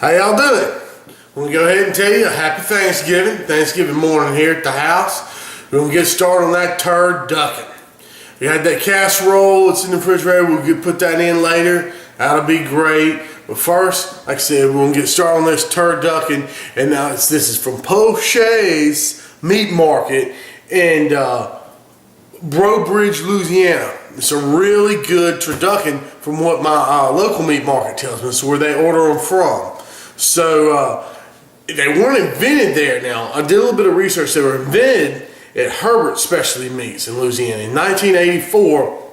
How y'all doing? I'm gonna go ahead and tell you a happy Thanksgiving morning here at the house. We're gonna get started on that turducken. We had that casserole, it's in the refrigerator, we'll put that in later. That'll be great. But first, like I said, we're gonna get started on this turducken. And now this is from Poche's Meat Market in Breaux Bridge, Louisiana. It's a really good turducken from what my local meat market tells me. It's where they order them from. So they weren't invented there now. I did a little bit of research. They were invented at Herbert Specialty Meats in Louisiana in 1984.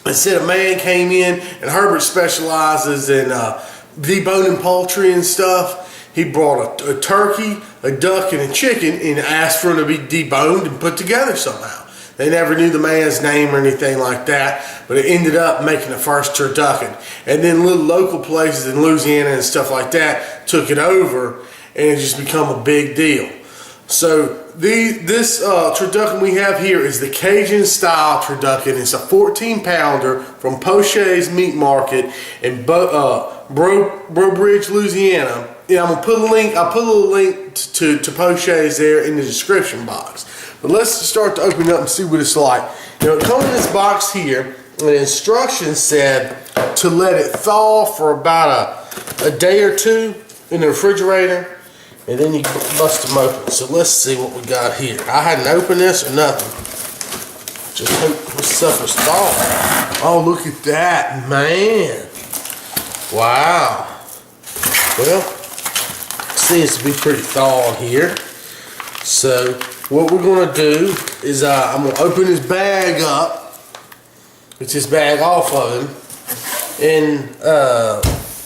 It said a man came in, and Herbert specializes in deboning poultry and stuff. He brought a turkey, a duck, and a chicken and asked for them to be deboned and put together somehow. They never knew the man's name or anything like that, but it ended up making the first turducken. And then little local places in Louisiana and stuff like that took it over, and it just become a big deal. So this turducken we have here is the Cajun style turducken. It's a 14-pounder from Poche's Meat Market in Breaux Bridge, Louisiana. Yeah, I'm gonna put a link. I'll put a little link to Poche's there in the description box. But let's start to open it up and see what it's like. You know, it comes in this box here, and the instructions said to let it thaw for about a day or two in the refrigerator, and then you bust them open. So let's see what we got here. I hadn't opened this or nothing. Just hope this sucker's thawed. Oh, look at that, man. Wow. Well, it seems to be pretty thawed here. So what we're going to do is I'm going to open this bag up, get this bag off of him, and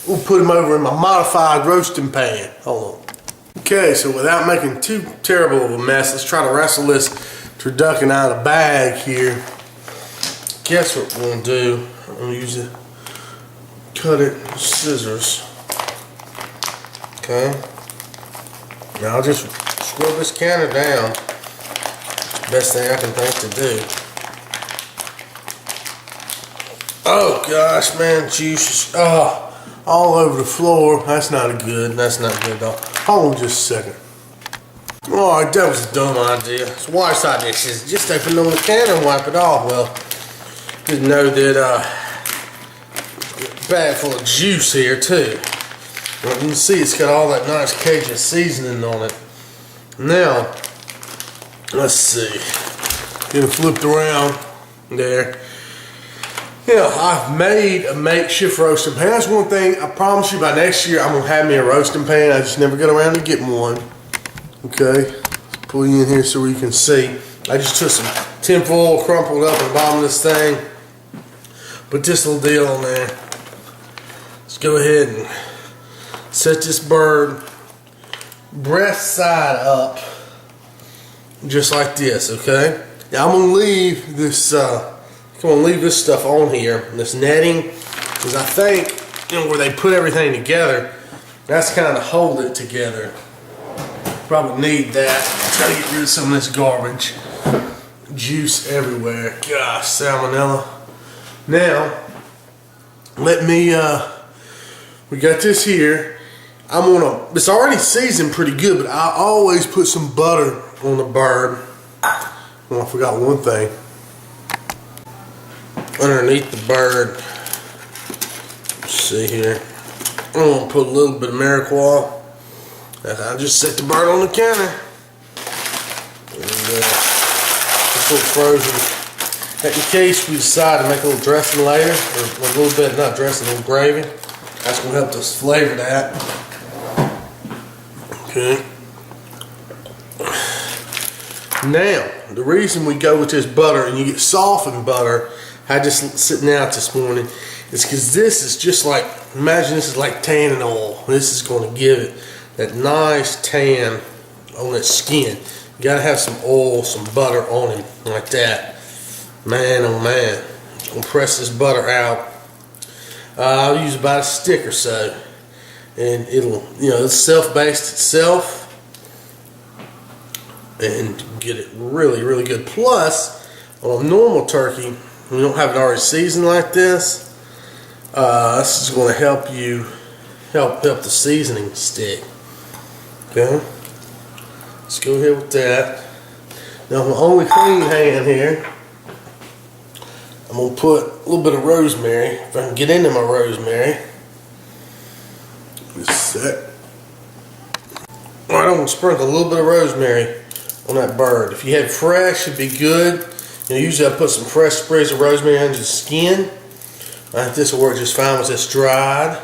we'll put him over in my modified roasting pan. Hold on. Okay, so without making too terrible of a mess, let's try to wrestle this turducken out of the bag here. Guess what we're going to do? I'm going to use the cut it scissors. Okay. Now I'll just scrub this counter down. Best thing I can think to do. Oh gosh, man, juices all over the floor. That's not good. That's not good at all. Hold on just a second. Oh, that was a dumb idea. So wash side dishes. Just open on the counter and wipe it off. Well, just know that bag full of juice here too. Well, you can see it's got all that nice Cajun seasoning on it. Now, let's see. Get it flipped around there. Yeah, I've made a makeshift roasting pan. That's one thing I promise you, by next year I'm gonna have me a roasting pan. I just never get around to getting one. Okay, let's pull you in here so you can see. I just took some tinfoil, crumpled up at the bottom of this thing. Put this little deal on there. Let's go ahead and set this bird breast side up, just like this. Okay. Now I'm gonna leave this. Leave this stuff on here, this netting, because I think where they put everything together, that's kind of hold it together. Probably need that. Try to get rid of some of this garbage. Juice everywhere. Gosh, salmonella. Now, let me. We got this here. It's already seasoned pretty good, but I always put some butter on the bird. Oh, I forgot one thing. Underneath the bird, let's see here, I'm going to put a little bit of Miracle. I just set the bird on the counter. And this little frozen, in case we decide to make a little dressing later, or a little bit, not dressing, a little gravy. That's going to help us flavor that. Okay. Now, the reason we go with this butter, and you get softened butter, I just sitting out this morning, is because this is just like, imagine this is like tanning oil. This is going to give it that nice tan on its skin. You got to have some oil, some butter on it, like that. Man, oh man. I'm going to press this butter out. I'll use about a stick or so. And it'll, it's self-based itself. And get it really, really good. Plus, on a normal turkey, we don't have it already seasoned like this. This is going to help you help the seasoning stick. Okay, let's go ahead with that. Now my only clean hand here, I'm gonna put a little bit of rosemary, if I can get into my rosemary. Just a sec. Alright, I'm gonna sprinkle a little bit of rosemary on that bird. If you had fresh, it'd be good. Usually I put some fresh sprays of rosemary under the skin. I think this will work just fine once it's dried.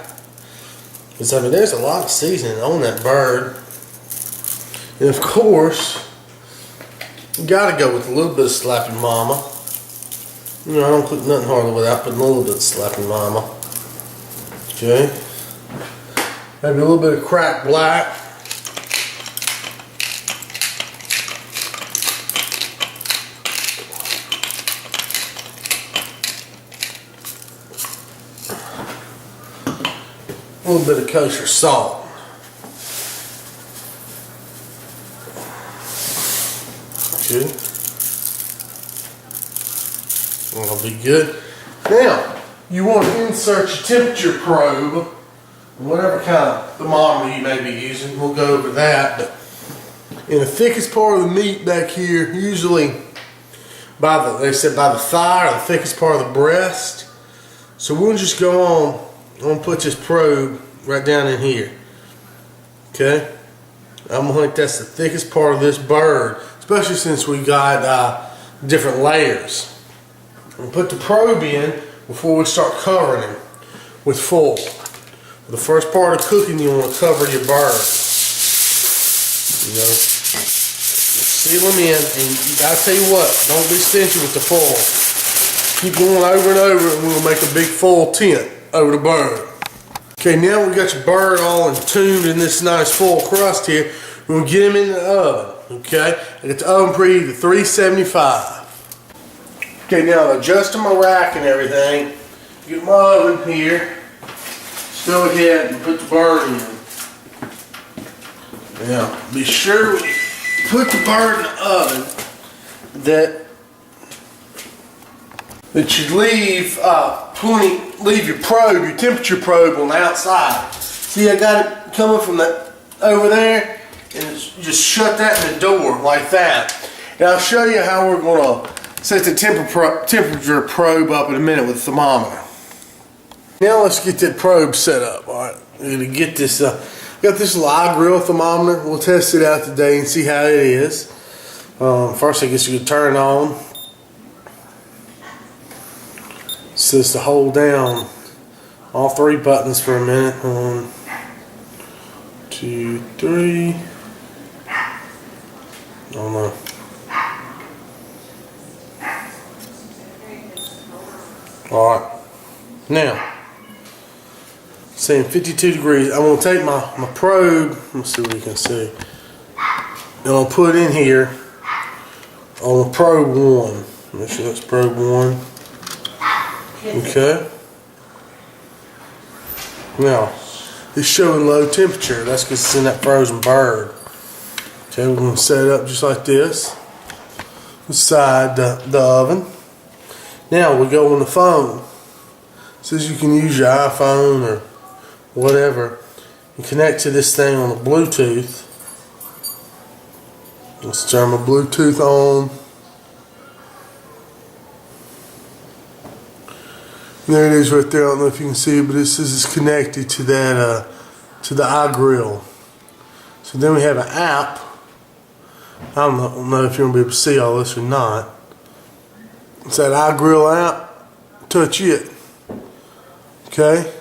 Because I mean, there's a lot of seasoning on that bird. And of course, you gotta go with a little bit of Slapping Mama. I don't cook nothing hardly without putting a little bit of Slapping Mama. Okay. Maybe a little bit of cracked black. A little bit of kosher salt. Good. That'll be good. Now, you want to insert your temperature probe, whatever kind of thermometer you may be using. We'll go over that. But in the thickest part of the meat back here, usually they said by the thigh or the thickest part of the breast. So we'll just go on. I'm going to put this probe right down in here. Okay? I'm going to think that's the thickest part of this bird, especially since we got different layers. I'm going to put the probe in before we start covering him with foil. For the first part of cooking, you want to cover your bird. Seal them in, and I tell you what, don't be stingy with the foil. Keep going over and over, and we'll make a big foil tent over the bird. Okay, now we got your bird all entombed in this nice foil crust here. We're gonna get him in the oven. Okay, I got the oven preheated to 375. Okay, now adjusting my rack and everything. Get my oven here. Let's go ahead and put the bird in. Now, be sure when you put the bird in the oven that you leave leave your probe, your temperature probe on the outside. See, I got it coming from over there, and just shut that in the door like that. And I'll show you how we're going to set the temperature probe up in a minute with the thermometer. Now let's get that probe set up. All right, we're going to get this. Got this little iGrill thermometer. We'll test it out today and see how it is. First, I guess you could turn it on. It says to hold down all three buttons for a minute. 1, 2, 3. Oh no. Alright. Now, saying 52 degrees. I'm going to take my probe. Let's see what you can see. And I'll put it in here on probe 1. Make sure that's probe 1. Okay. Now, it's showing low temperature. That's because it's in that frozen bird. Okay, we're going to set it up just like this inside the oven. Now we go on the phone. It says you can use your iPhone or whatever and connect to this thing on the Bluetooth. Let's turn my Bluetooth on. There it is right there. I don't know if you can see it, but it says it's connected to that to the iGrill. So then we have an app. I don't know if you're gonna be able to see all this or not. It's that iGrill app. Touch it. Okay.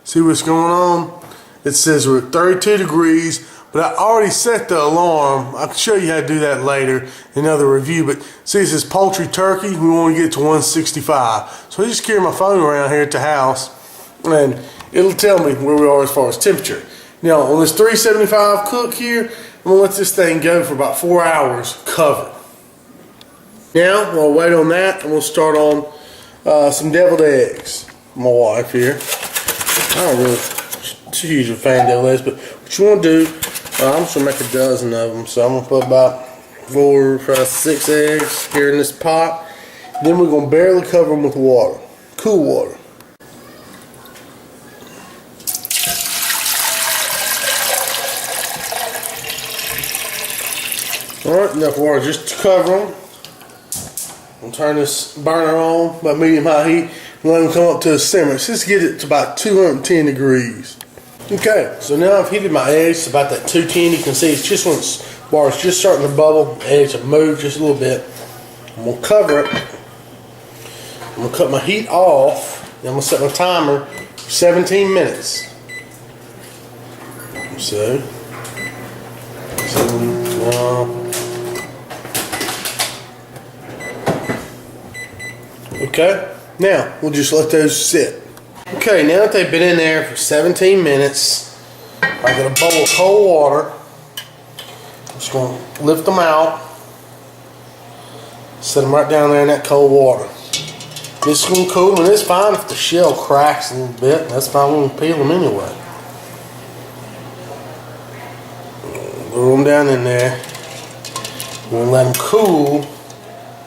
See what's going on? It says we're at 32 degrees. But I already set the alarm. I can show you how to do that later in another review. But see, it says poultry turkey. We want to get to 165. So I just carry my phone around here at the house, and it'll tell me where we are as far as temperature. Now, on this 375 cook here, I'm going to let this thing go for about 4 hours covered. Now, while I wait on that, I'm going to start on some deviled eggs. My wife here. I don't really, she's a fan of deviled eggs, but what you want to do, I'm just going to make a dozen of them. So I'm going to put about 4, 5, 6 eggs here in this pot. Then we're going to barely cover them with water. Cool water. Alright, enough water just to cover them. We'll turn this burner on about medium-high heat and let them come up to a simmer. Let's just get it to about 210 degrees. Okay, so now I've heated my eggs to about that 210. You can see it's just when the water's just starting to bubble, the eggs have moved just a little bit. I'm going to cover it. I'm going to cut my heat off. And I'm going to set my timer for 17 minutes. So okay, now we'll just let those sit. Okay, now that they've been in there for 17 minutes, I got a bowl of cold water. I'm just going to lift them out, set them right down there in that cold water. This is going to cool them, and it's fine if the shell cracks a little bit. That's fine, we're going to peel them anyway. Throw them down in there. We're going to let them cool.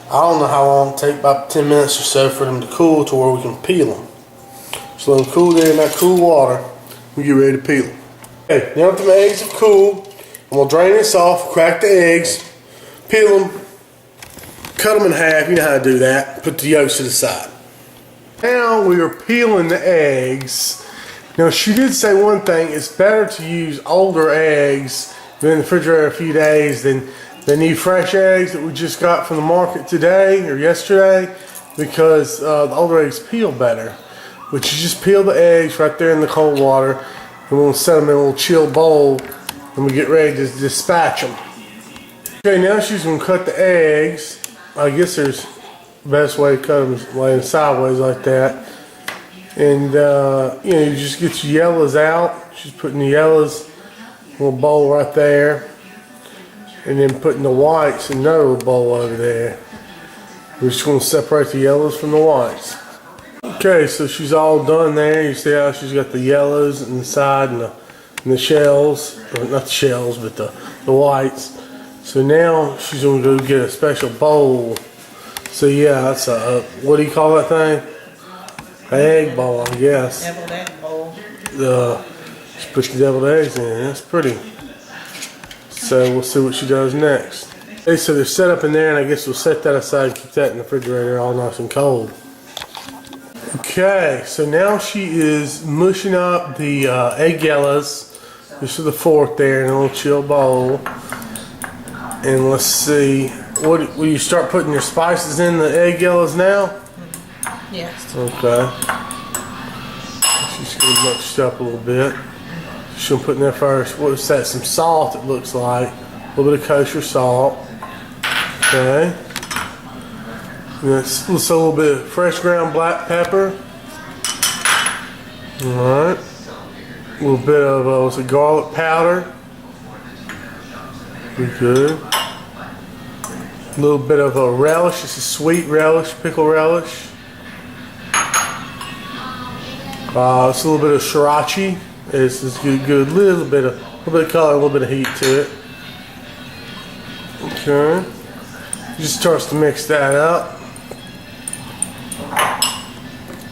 I don't know how long it'll take, about 10 minutes or so for them to cool to where we can peel them. So let them cool there in that cool water. We get ready to peel them. Okay, now that the eggs have cooled, I'm going to drain this off, crack the eggs, peel them, cut them in half. You know how to do that. Put the yolks to the side. Now we are peeling the eggs. Now she did say one thing, it's better to use older eggs been in the refrigerator a few days than these fresh eggs that we just got from the market today or yesterday, because the older eggs peel better. But you just peel the eggs right there in the cold water, and we'll set them in a little chill bowl and we get ready to dispatch them. Okay, now she's going to cut the eggs. I guess there's the best way to cut them is laying sideways like that. And you know, you just get your yellows out. She's putting the yellows in a little bowl right there, and then putting the whites in another little bowl over there. We're just going to separate the yellows from the whites. Okay, so she's all done there. You see how she's got the yellows inside and the shells, or not the shells, but the whites. So now she's going to go get a special bowl. So yeah, that's a what do you call that thing? An egg bowl, I guess. Deviled egg bowl. She puts the deviled eggs in. That's pretty. So we'll see what she does next. Okay, so they're set up in there, and I guess we'll set that aside and keep that in the refrigerator all nice and cold. Okay, so now she is mushing up the egg yellows just with a fork there in a little chill bowl. And let's see, will you start putting your spices in the egg yellows now? Yes. Okay. She's getting muched up a little bit. She's going to put in there first, what's that, some salt it looks like. A little bit of kosher salt. Okay. And that's a little bit of fresh ground black pepper. Alright. A little bit of what's it, garlic powder. Pretty good. A little bit of a relish. It's a sweet relish, pickle relish. It's a little bit of sriracha. This is good. A little bit of color, a little bit of heat to it. Okay. Just starts to mix that up.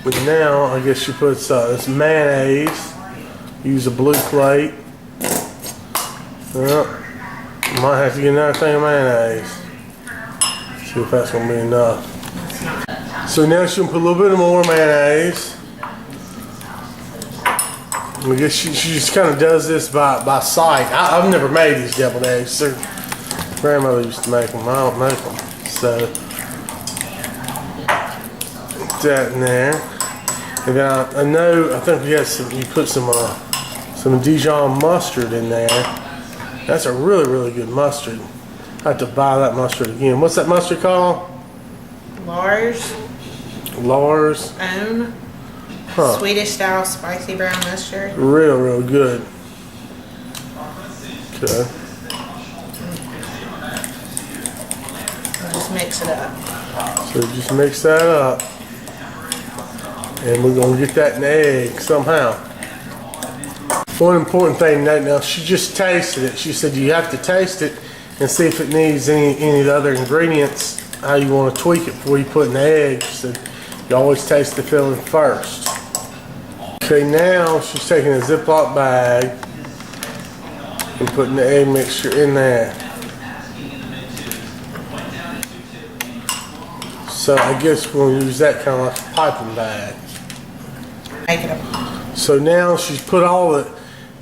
But now, I guess she puts some mayonnaise. Use a blue plate. Well, might have to get another thing of mayonnaise. See if that's going to be enough. So now she'll put a little bit more mayonnaise. I guess she just kind of does this by sight. I've never made these deviled eggs. Her grandmother used to make them. I don't make them. So put that in there. And then I think we had you put some Dijon mustard in there. That's a really good mustard. I have to buy that mustard again. What's that mustard called? Lars. Own. Huh. Swedish style spicy brown mustard. Real good. Okay. Just mix it up. So just mix that up. And we're going to get that in the egg somehow. One important thing to note now, she just tasted it. She said you have to taste it and see if it needs any of the other ingredients, how you want to tweak it before you put in the egg. She said you always taste the filling first. Okay, now she's taking a Ziploc bag and putting the egg mixture in there. So I guess we're going to use that kind of like a piping bag. Make it a So now she's put all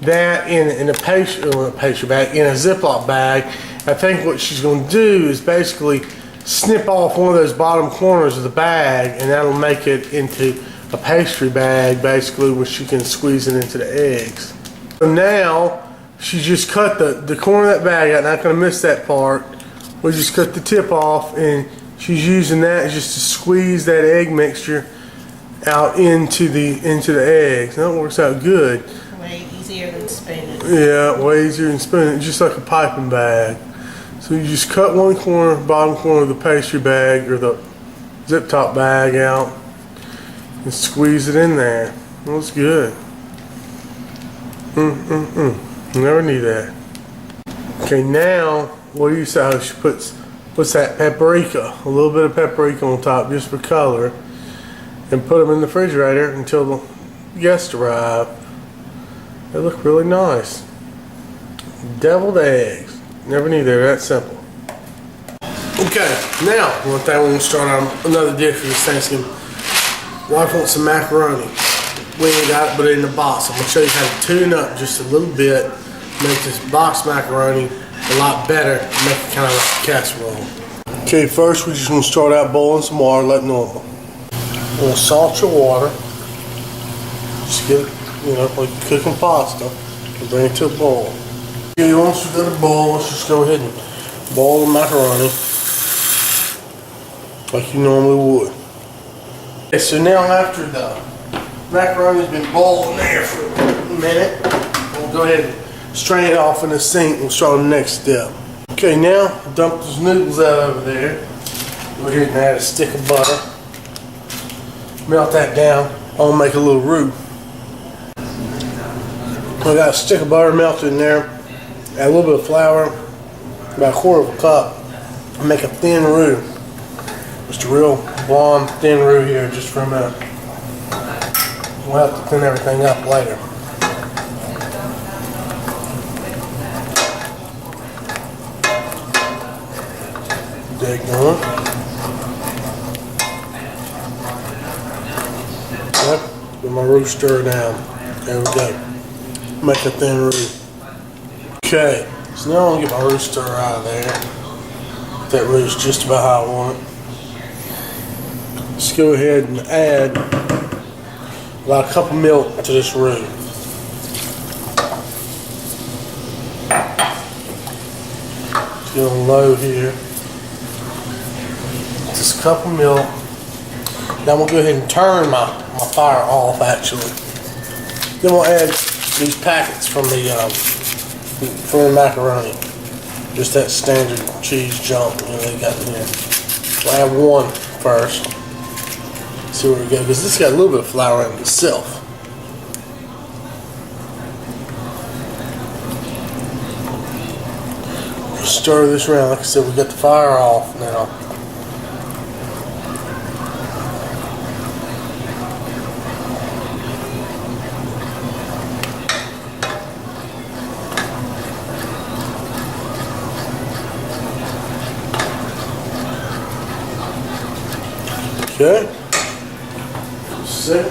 that in a pastry bag, in a Ziploc bag. I think what she's going to do is basically snip off one of those bottom corners of the bag, and that'll make it into a pastry bag, basically, where she can squeeze it into the eggs. So now she just cut the corner of that bag out. Not going to miss that part. We just cut the tip off, and she's using that just to squeeze that egg mixture out into the eggs. That works out good. way easier than spinning. Yeah, way easier than spinning, just like a piping bag. So you just cut one corner, bottom corner of the pastry bag or the zip top bag out and squeeze it in there. That's good. Never knew that. Okay, now what do you say? How she puts that paprika, a little bit of paprika on top just for color, and put them in the refrigerator until the guests arrive. They look really nice. Deviled eggs. Never knew they were that simple. Okay, now one thing we're gonna start on another dish for this Thanksgiving. Wife wants some macaroni. We ain't got it, but in the box. I'm gonna show you how to tune up just a little bit, make this box macaroni a lot better, make it kind of like a casserole. Okay, first we're just gonna start out boiling some water like normal. You're gonna salt your water. Just get it, like cooking pasta, and bring it to a boil. Okay, once we got a boil, let's just go ahead and boil the macaroni like you normally would. Okay, so now after the macaroni's been boiling there for a minute, we'll go ahead and strain it off in the sink. We'll start on the next step. Okay, now dump those noodles out over there. Go ahead and add a stick of butter. Melt that down. I'll make a little roux. I got a stick of butter melted in there. Add a little bit of flour, about a quarter of a cup, and make a thin roux. Just a real blonde thin roux here, just for a minute. We'll have to clean everything up later. There you go. Yep, get my roux stirred down. There we go. Make a thin roux. Okay, so now I'm gonna get my roux stirrer out of there. That roux is just about how I want it. Let's go ahead and add about a cup of milk to this roux. Let's get on low here. Just a cup of milk. Now I'm gonna go ahead and turn my fire off actually. Then we'll add these packets from the macaroni. Just that standard cheese junk they got in here. We'll add one first. See where we go, because this got a little bit of flour in it itself. Stir this around. Like I said, we got the fire off now. Okay. Set.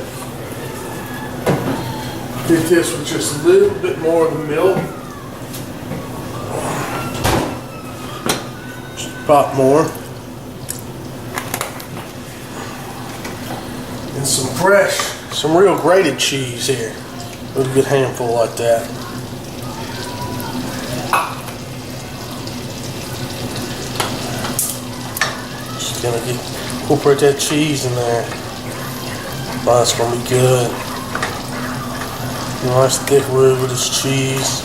Get this with just a little bit more of the milk. Just a pop more. And some real grated cheese here. A good handful like that. Just gonna incorporate that cheese in there. Oh, that's gonna be good. Nice thick roux with this cheese.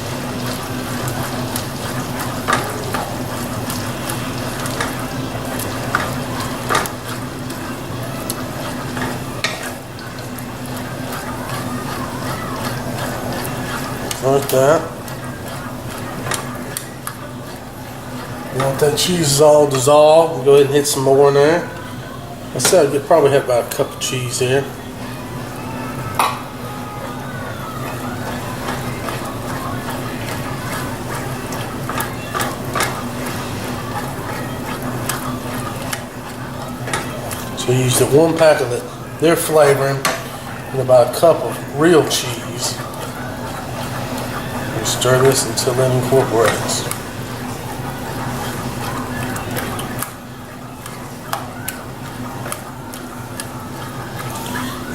Like that. Once that cheese is all dissolved, go ahead and hit some more in there. I said I could probably have about a cup of cheese here. So you use the 1 pack of their flavoring and about a cup of real cheese. And stir this until it incorporates.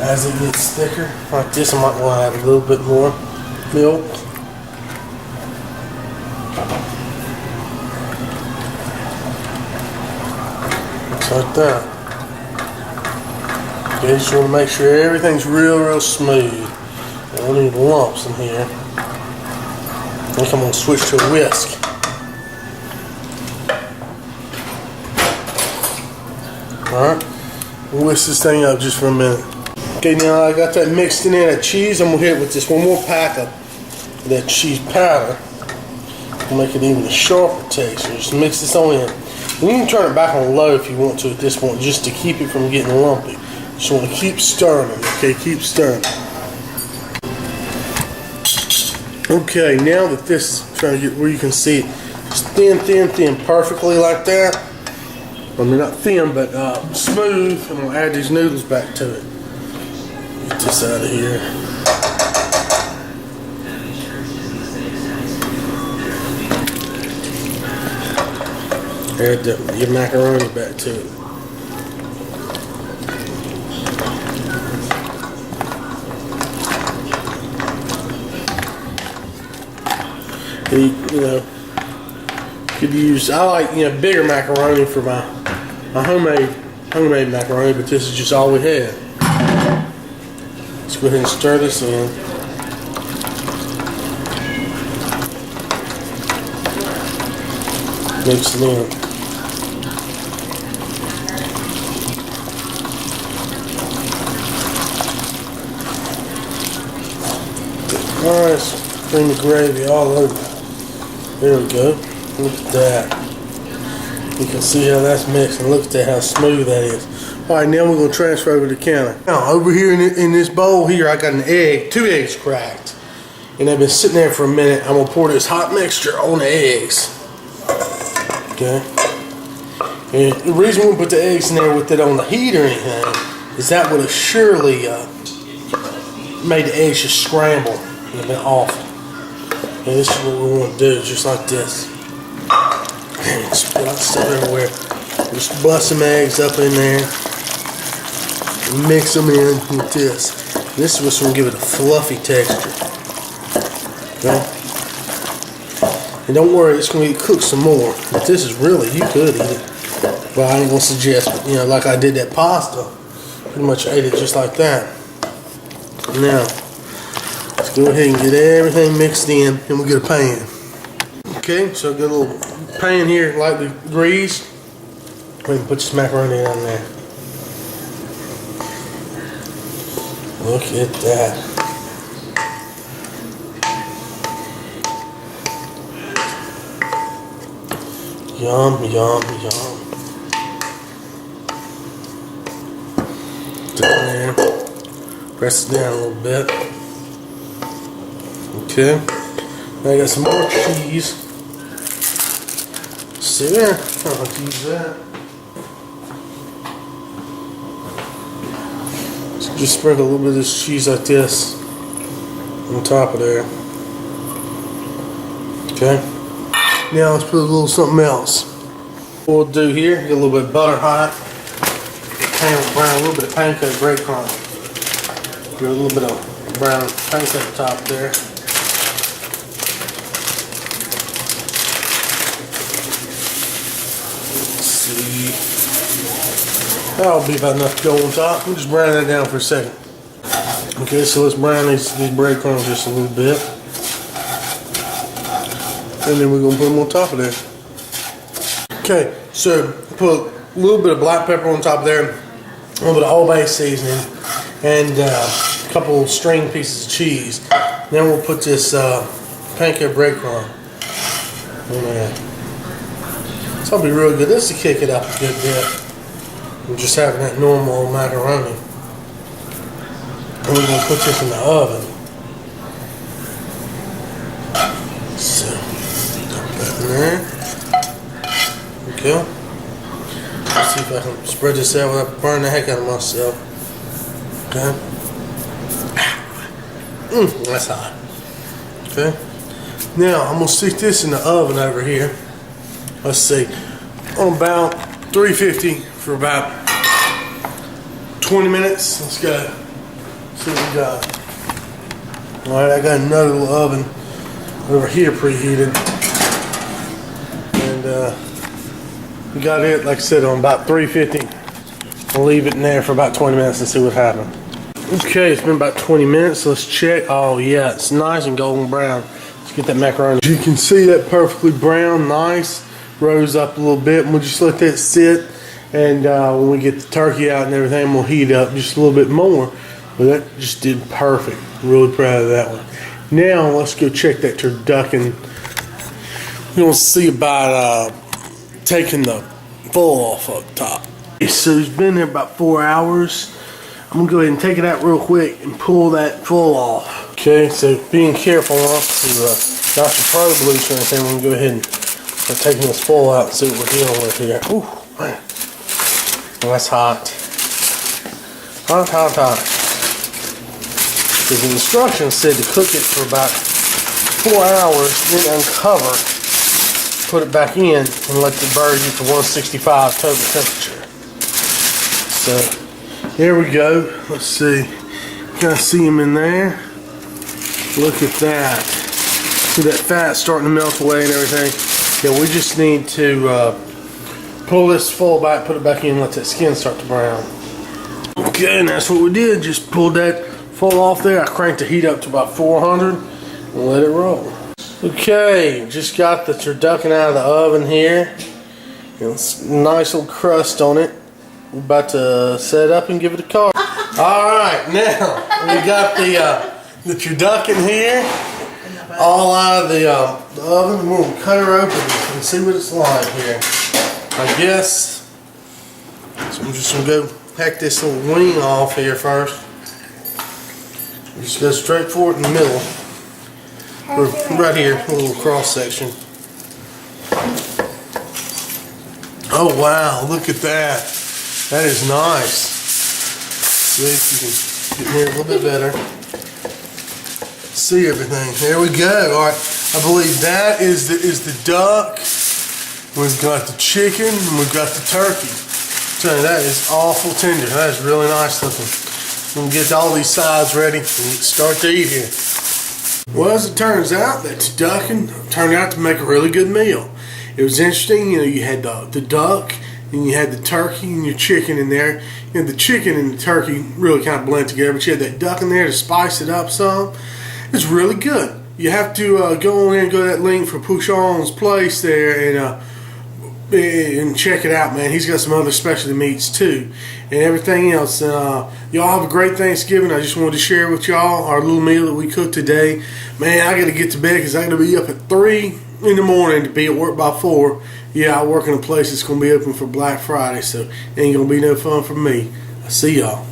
As it gets thicker, like this, I might want to add a little bit more milk. Just like that. Okay, just want to make sure everything's real smooth. I don't need lumps in here. I think I'm going to switch to a whisk. Alright, whisk this thing up just for a minute. Okay, now I got that mixed in there, that cheese. I'm going to hit it with this 1 more pack of that cheese powder. We'll make it even a sharper taste. So just mix this on in. You can turn it back on low if you want to at this point, just to keep it from getting lumpy. Just want to keep stirring it, okay? Keep stirring. Okay, now that this is trying to get where you can see it, it's thin, perfectly like that. I mean, not thin, but smooth. I'm going to add these noodles back to it. Get this out of here. Add your macaroni back to it. You know, could use, I like, bigger macaroni for my homemade macaroni, but this is just all we had. Let's go ahead and stir this in. Mix it in. Nice creamy gravy all over. There we go. Look at that. You can see how that's mixed, and look at that, how smooth that is. Alright, now we're going to transfer over to the counter. Now, over here in this bowl here, I got an egg, 2 eggs cracked. And they've been sitting there for a minute. I'm going to pour this hot mixture on the eggs. Okay. And the reason we put the eggs in there with it on the heat or anything is that would have surely made the eggs just scramble. It would have been awful. And this is what we want to do, just like this. And spill out stuff everywhere. Just bust some eggs up in there. And mix them in with this. This is what's going to give it a fluffy texture. Okay? And don't worry, it's going to get cooked some more. But this is really, you could eat it. But I ain't going to suggest, but like I did that pasta. Pretty much ate it just like that. Now, let's go ahead and get everything mixed in, and we'll get a pan. Okay, so I've got a little pan here, lightly greased. Go ahead and put this macaroni down there. Look at that. Yum, yum, yum. Put it there. Press it down a little bit. Okay. Now I got some more cheese. See there? I'll have to use that. So just sprinkle a little bit of this cheese like this on top of there. Okay. Now let's put a little something else. What we'll do here, get a little bit of butter hot. Brown, a little bit of pancake breadcrumb. Give a little bit of brown pancake top there. Let's see. That'll be about enough to go on top. We'll just brown that down for a second. Okay, so let's brown these breadcrumbs just a little bit. And then we're going to put them on top of there. Okay, so put a little bit of black pepper on top of there, a little bit of Old Bay seasoning, and a couple string pieces of cheese. Then we'll put this pancake breadcrumb on there. So it'll be real good. This will kick it up a good bit. We're just having that normal macaroni. And we're going to put this in the oven. So, dump that in there. Okay. Let's See if I can spread this out without burning the heck out of myself. Okay. That's hot. Okay. Now I'm gonna stick this in the oven over here. Let's see, on about 350 for about 20 minutes. Let's go. See what we got. All right, I got another little oven over here preheated, and we got it, like I said, on about 350. I'll leave it in there for about 20 minutes and see what happens. Okay, it's been about 20 minutes. Let's check. Oh yeah, it's nice and golden brown. Let's get that macaroni. You can see that perfectly brown, nice. Rose up a little bit, and we'll just let that sit. And when we get the turkey out and everything, we'll heat up just a little bit more. But that just did perfect. Really proud of that one. Now let's go check that turducken. We're gonna see about taking the full off up top. So it's been there about 4 hours. I'm gonna go ahead and take it out real quick and pull that full off. Okay, so being careful not to not to probe loose or anything. We're gonna go ahead and start taking this full out and see what we're dealing with here. Ooh, man. Oh, that's hot. Hot, hot, hot. Because the instructions said to cook it for about 4 hours, then uncover, put it back in, and let the bird get to 165 total temperature. So, there we go. Let's see. Kind of see them in there. Look at that. See that fat starting to melt away and everything. Yeah, we just need to pull this full back, put it back in, and let that skin start to brown. Okay, and that's what we did. Just pulled that full off there. I cranked the heat up to about 400 and let it roll. Okay, just got the turducken out of the oven here. It's a nice little crust on it. We're about to set up and give it a call. Alright, now we got the turducken here, all out of the oven. We're going to cut her open and see what it's like here. I guess, so I'm just going to go hack this little wing off here first. Just go straight for it in the middle. Or right here, a little cross section. Oh wow, look at that. That is nice. See if you can get in here a little bit better. See everything. There we go. Alright, I believe that is the duck. We've got the chicken and we've got the turkey. I'm telling you, that is awful tender. That is really nice looking. We'll get all these sides ready and start to eat here. Well, as it turns out, that turducken turned out to make a really good meal. It was interesting, you know, you had the duck, and you had the turkey and your chicken in there. You know, the chicken and the turkey really kind of blend together, but you had that duck in there to spice it up some. It's really good. You have to go on in and go to that link for Pouchon's place there and check it out, man. He's got some other specialty meats too and everything else. Y'all have a great Thanksgiving. I just wanted to share with y'all our little meal that we cooked today. Man, I got to get to bed because I got to be up at 3 in the morning to be at work by 4. Yeah, I work in a place that's going to be open for Black Friday, so it ain't going to be no fun for me. I'll see y'all.